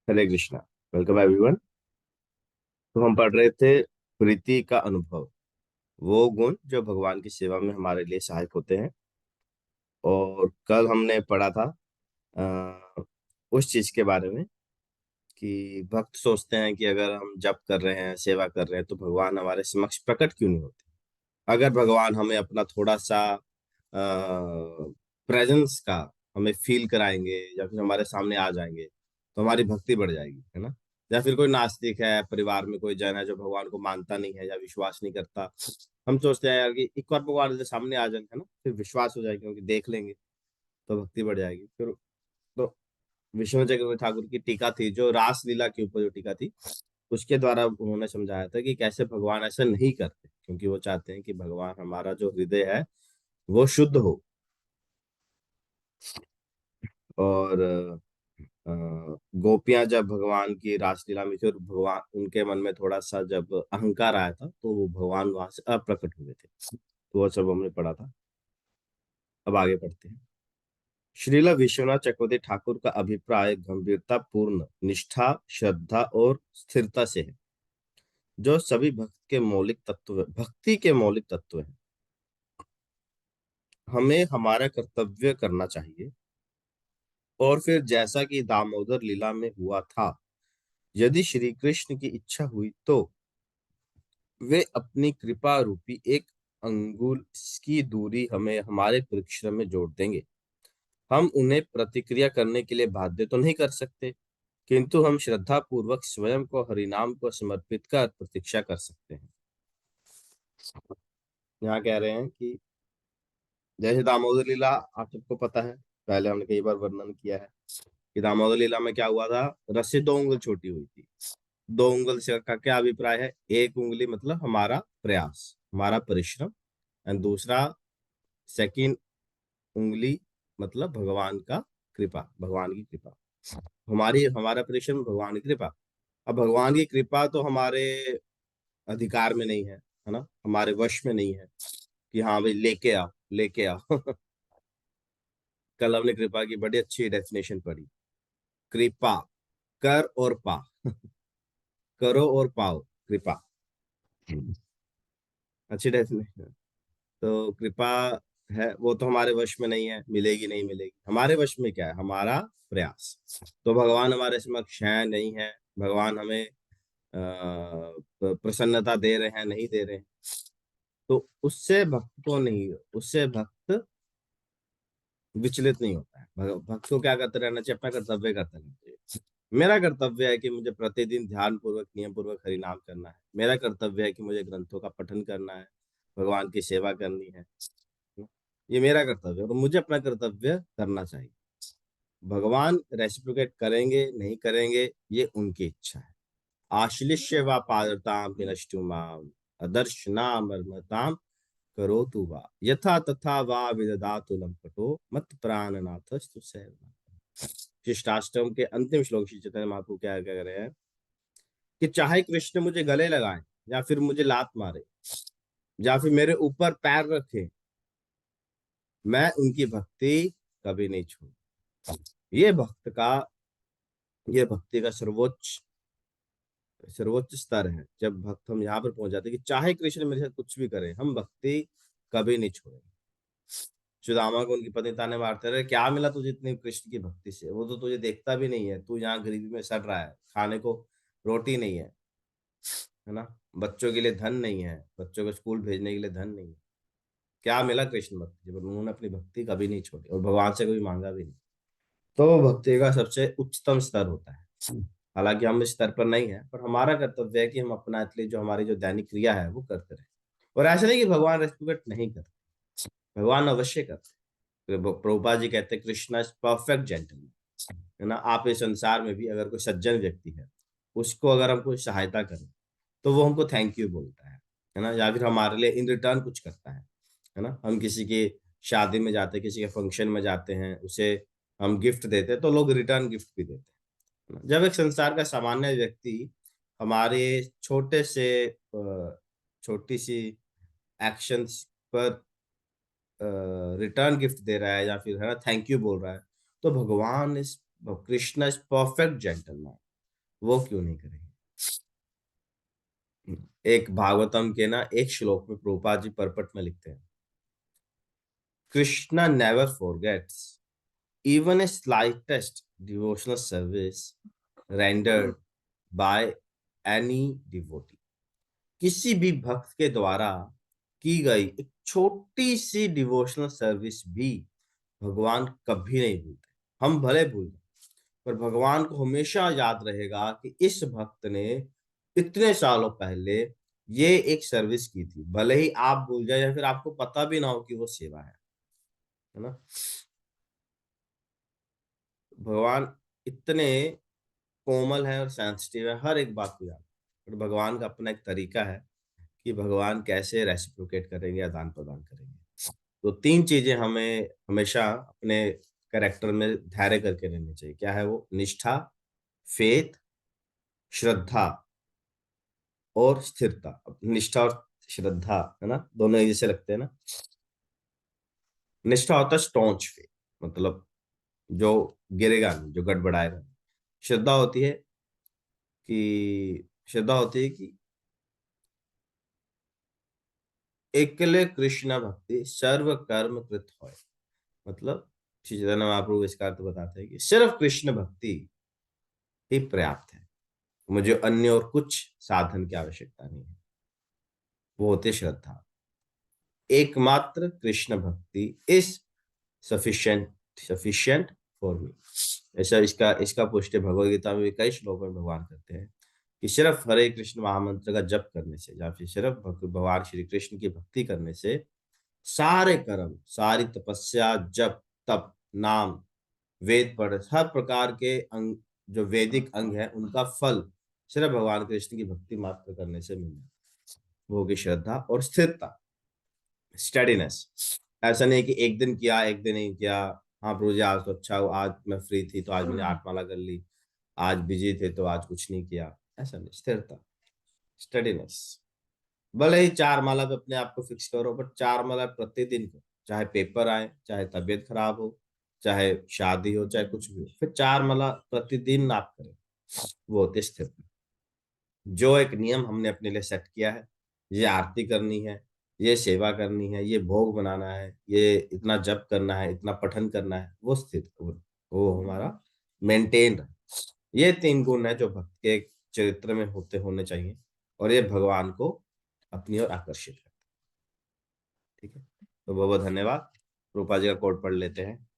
हरे Krishna. Welcome everyone. तो हम पढ़ रहे थे प्रीति का अनुभव, वो गुण जो भगवान की सेवा में हमारे लिए सहायक होते हैं। और कल हमने पढ़ा था उस चीज के बारे में कि भक्त सोचते हैं कि अगर हम जप कर रहे हैं, सेवा कर रहे हैं, तो भगवान हमारे समक्ष प्रकट क्यों नहीं होते। अगर भगवान हमें अपना थोड़ा सा प्रेजेंस का हमें फील कराएंगे या फिर हमारे सामने आ जाएंगे तो हमारी भक्ति बढ़ जाएगी, है ना। या फिर कोई नास्तिक है, परिवार में कोई जन है जो भगवान को मानता नहीं है या विश्वास नहीं करता, हम सोचते हैं यार कि एक बार भगवान के सामने आ जाए, है ना, फिर विश्वास हो जाएगा, क्योंकि देख लेंगे तो भक्ति बढ़ जाएगी फिर। तो विष्णु चक्रवर्ती ठाकुर की टीका थी, जो रासलीला के ऊपर जो टीका थी, उसके द्वारा उन्होंने समझाया था कि कैसे भगवान ऐसा नहीं करते, क्योंकि वो चाहते हैं कि भगवान हमारा जो हृदय है वो शुद्ध हो। और गोपियां जब भगवान की रासलीला में थी और भगवान उनके मन में थोड़ा सा जब अहंकार आया था, तो वो भगवान वहां से अप्रकट हुए थे। तो वो सब हमने पढ़ा था। अब आगे पढ़ते हैं। श्रीला विश्वनाथ चक्रवर्ती ठाकुर का अभिप्राय गंभीरता पूर्ण निष्ठा, श्रद्धा और स्थिरता से है, जो सभी भक्ति के मौलिक तत्व हैं। हमें हमारा कर्तव्य करना चाहिए। और फिर जैसा कि दामोदर लीला में हुआ था, यदि श्री कृष्ण की इच्छा हुई तो वे अपनी कृपा रूपी एक अंगुल की दूरी हमें हमारे परिश्रम में जोड़ देंगे। हम उन्हें प्रतिक्रिया करने के लिए बाध्य तो नहीं कर सकते, किंतु हम श्रद्धा पूर्वक स्वयं को हरिनाम को समर्पित कर प्रतीक्षा कर सकते हैं। यहाँ कह रहे हैं कि जैसे दामोदर लीला, आप सबको पता है, पहले हमने कई बार वर्णन किया है कि दामोदर लीला में क्या हुआ था। रस्सी 2 उंगल छोटी हुई थी। 2 उंगल से का क्या अभिप्राय है? एक उंगली मतलब हमारा प्रयास, हमारा परिश्रम, एंड दूसरा सेकंड उंगली मतलब भगवान का कृपा, भगवान की कृपा। हमारी हमारा परिश्रम, भगवान की कृपा। अब भगवान की कृपा तो हमारे अधिकार में नहीं है ना, हमारे वश में नहीं है कि हाँ भाई लेके आओ लेके आओ। कल हमने कृपा की बड़ी अच्छी डेफिनेशन पढ़ी। कृपा, कर और पा, करो और पाओ कृपा। अच्छी डेफिनेशन। तो कृपा है वो तो हमारे वश में नहीं है, मिलेगी नहीं मिलेगी। हमारे वश में क्या है? हमारा प्रयास। तो भगवान हमारे समक्ष है नहीं है, भगवान हमें प्रसन्नता दे रहे हैं नहीं दे रहे हैं, तो उससे भक्त को नहीं, उससे भक्त विचलित नहीं होता है। भक्त को क्या करते रहना चाहिए? अपना कर्तव्य करते रहना चाहिए। मेरा कर्तव्य है कि मुझे प्रतिदिन ध्यान पूर्वक नियम पूर्वक हरि नाम करना है। मेरा कर्तव्य है कि मुझे ग्रंथों का पठन करना है, भगवान की सेवा करनी है। ये मेरा कर्तव्य है और मुझे अपना कर्तव्य करना चाहिए। भगवान रेसिप्रोकेट करेंगे नहीं करेंगे ये उनकी इच्छा है। आश्लिष्य व पादताम विनष्टुमाम अदर्शनामर्मताम करोतु वा यथा तथा वा विदधातु लंपटो मत प्राणनाथस्तु सेवनाथ। शिष्टाष्टम के अंतिम श्लोक श्री चैतन्य महाप्रभु क्या कह रहे हैं कि चाहे कृष्ण मुझे गले लगाए, या फिर मुझे लात मारे, या फिर मेरे ऊपर पैर रखे, मैं उनकी भक्ति कभी नहीं छोड़। ये भक्त का, ये भक्ति का सर्वोच्च सर्वोच्च स्तर है। जब भक्त हम यहाँ पर पहुंच जाते हैं कि चाहे कृष्ण मेरे साथ कुछ भी करे, हम भक्ति कभी नहीं छोड़ेंगे। सुदामा को उनकी पत्नी ताने मारते रहे, क्या मिला तुझे इतनी कृष्ण की भक्ति से? वो तो तुझे देखता भी नहीं है, तू यहाँ गरीबी में सड़ रहा है, खाने को रोटी नहीं है ना, बच्चों के लिए धन नहीं है, बच्चों को स्कूल भेजने के लिए धन नहीं है। क्या मिला कृष्ण भक्ति? जब उन्होंने अपनी भक्ति कभी नहीं छोड़ी और भगवान से कभी मांगा भी नहीं। तो भक्ति का सबसे उच्चतम स्तर होता है। हालांकि हम इस स्तर पर नहीं है, पर हमारा कर्तव्य है कि हम अपना इसलिए जो हमारी जो दैनिक क्रिया है वो करते रहे। और ऐसा नहीं कि भगवान रेस्पेक्ट नहीं करते, भगवान अवश्य करते हैं। प्रभुपाद जी कहते हैं कृष्णा इज परफेक्ट जेंटलमैन, है ना। आप इस संसार में भी अगर कोई सज्जन व्यक्ति है, उसको अगर हम कोई सहायता करें तो वो हमको थैंक यू बोलता है ना, या फिर हमारे लिए इन रिटर्न कुछ करता है ना। हम किसी की शादी में जाते हैं, किसी के फंक्शन में जाते हैं, उसे हम गिफ्ट देते हैं, तो लोग रिटर्न गिफ्ट भी देते हैं। जब एक संसार का सामान्य व्यक्ति हमारे छोटे से छोटी सी एक्शंस पर रिटर्न गिफ्ट दे रहा है या फिर है ना थैंक यू बोल रहा है, तो भगवान is, Krishna is perfect gentleman. वो क्यों नहीं करेंगे? एक भागवतम के ना एक श्लोक में प्रभुपाद जी परपट में लिखते हैं, Krishna never forgets even a slightest devotional service rendered by any devotee। किसी भी भक्त के द्वारा की गई एक छोटी सी डिवोशनल सर्विस भी भगवान कभी नहीं भूलते। हम भले भूल जाएं, पर भगवान को हमेशा याद रहेगा कि इस भक्त ने इतने सालों पहले ये एक सर्विस की थी, भले ही आप भूल जाए या फिर आपको पता भी ना हो कि वो सेवा है ना। भगवान इतने कोमल है और सेंसिटिव है, हर एक बात को याद, और भगवान का अपना एक तरीका है कि भगवान कैसे रेसिप्रोकेट करेंगे, आदान प्रदान करेंगे। तो तीन चीजें हमें हमेशा अपने कैरेक्टर में धैर्य करके रहनी चाहिए। क्या है वो? निष्ठा, फेथ, श्रद्धा और स्थिरता। अब निष्ठा और श्रद्धा है ना, दोनों एक जैसे लगते हैं ना। निष्ठा होता है स्टॉन्च फेथ, मतलब जो गिरेगा नहीं, जो गड़बड़ाएगा नहीं। श्रद्धा होती है कि एकले कृष्ण भक्ति सर्व कर्म कृत होय। मतलब श्री चैतन्य महाप्रभु इसका अर्थ बताते हैं कि सिर्फ कृष्ण भक्ति ही पर्याप्त है, मुझे अन्य और कुछ साधन की आवश्यकता नहीं है। वो होती है श्रद्धा। एकमात्र कृष्ण भक्ति is sufficient, sufficient for me. ऐसा इसका इसका पुष्टि भगवद गीता में भी कई श्लोकों में भगवान करते हैं कि सिर्फ हरे कृष्ण महामंत्र का जप करने से या फिर सिर्फ भगवान श्री कृष्ण की भक्ति करने से सारे कर्म, सारी तपस्या, जप, तप, नाम, वेद पढ़, हर प्रकार के अंग, जो वैदिक अंग है उनका फल सिर्फ भगवान कृष्ण की भक्ति मात्र करने से मिल जाता है। वो होगी श्रद्धा और स्थिरता, स्टेडीनेस। ऐसा नहीं कि एक दिन किया एक दिन नहीं किया, हाँ प्रभु जी आज तो अच्छा हुआ, आज मैं फ्री थी तो आज मैंने 8 माला कर ली, आज बिजी थे तो आज कुछ नहीं किया। ऐसा नहीं, स्थिरता, स्टेडीनेस। भले ही 4 माला पे अपने आप को फिक्स करो, बट 4 माला प्रतिदिन करो, चाहे पेपर आए, चाहे तबीयत खराब हो, चाहे शादी हो, चाहे कुछ भी हो, फिर 4 माला प्रतिदिन आप करें। वो होती है स्थिरता। जो एक नियम हमने अपने लिए सेट किया है, ये आरती करनी है, ये सेवा करनी है, ये भोग बनाना है, ये इतना जप करना है, इतना पठन करना है, वो स्थित वो हमारा मेंटेन रहे। ये 3 गुण है जो भक्त के चरित्र में होते होने चाहिए, और ये भगवान को अपनी ओर आकर्षित करते हैं। ठीक है, तो बहुत बहुत धन्यवाद। रूपा जी का कोड पढ़ लेते हैं।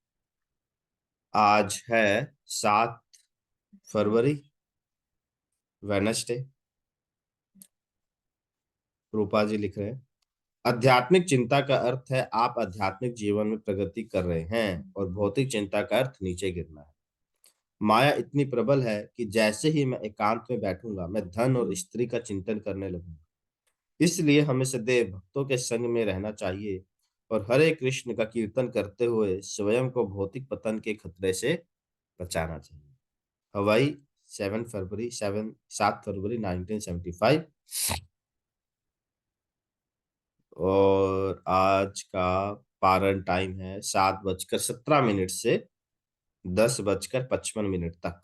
आज है 7 फरवरी, वेनसडे। रूपा जी लिख रहे हैं, आध्यात्मिक चिंता का अर्थ है आप आध्यात्मिक जीवन में प्रगति कर रहे हैं, और भौतिक चिंता का अर्थ नीचे गिरना है। माया इतनी प्रबल है कि जैसे ही मैं एकांत में बैठूंगा मैं धन और स्त्री का चिंतन करने लगूंगा। इसलिए हमें सदैव भक्तों के संग में रहना चाहिए और हरे कृष्ण का कीर्तन करते हुए स्वयं को भौतिक पतन के खतरे से बचाना चाहिए। हवाई, 7 फरवरी 1975। और आज का पारण टाइम है 7:17 से 10:55 तक।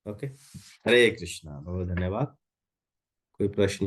ओके, हरे कृष्णा, बहुत धन्यवाद। कोई प्रश्न?